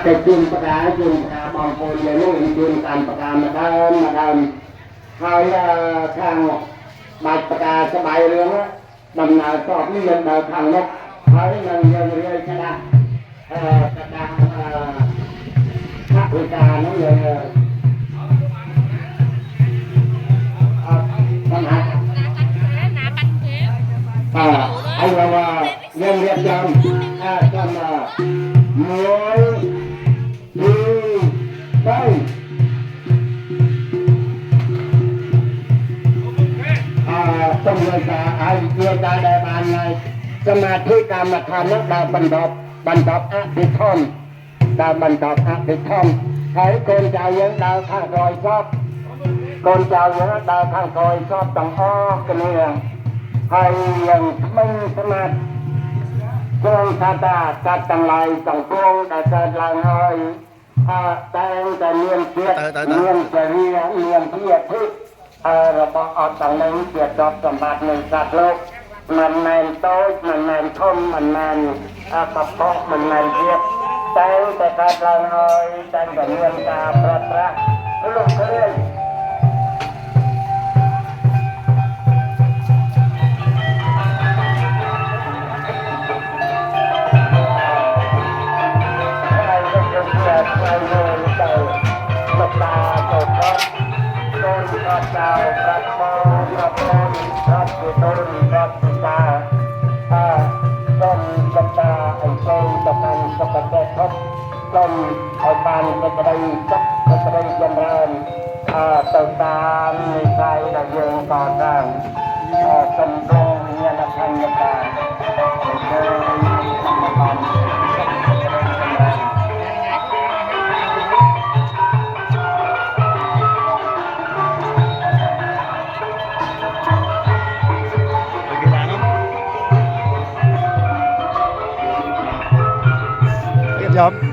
แต่จุนปากกาบางคนเลยนู่นจุนการปากกามาเดินเขาทางใบปากกาสบายเรื่องดำนาสอบนี่ยังเดินทางนกเขายังเรียนชนะกระดังพระวิการนั่นเลยปัญหาไอ้เราว่ายังเรียนจำจำมวยดีได้ต้องเรียนเรียนได้บานในสมาธิกรรมฐานนักดาวบรรดาอภิธรรมดาวบรรดาอภิธรรมให้คนเจ้ายังดาวข้างรอยชอบคนเจ้ายังดาวข้างรอยชอบต้องอ้อกันเนี่ยให้ยังไม่สมาธิกองชาตาจัดตั้งลายตั้งกองแต่เกิดลายหอยแต่เนียนเพียรเนียนเรียเนียนเพียรที่ระบบออกต่างนั้นเกียรติจอบสมบัติในสัตว์โลกมันแมนโต๊ะมันแมนทมมันแมนกระเพาะมันแมนเพียรแต่เกิดลายหอยแต่เนียนกาพระลูกเคลื่อนเจ้าพระโมพระโมพระสุตนพระสุตาต้นกัตตาไอ้โซ่ตะกันสกัดแก่ทบต้นไอ้ปานกระไดจับกระไดจำเริญต่างตามในใจได้เยิงต่อร่างสมโรงเงียนพันยาการเดินมาYum.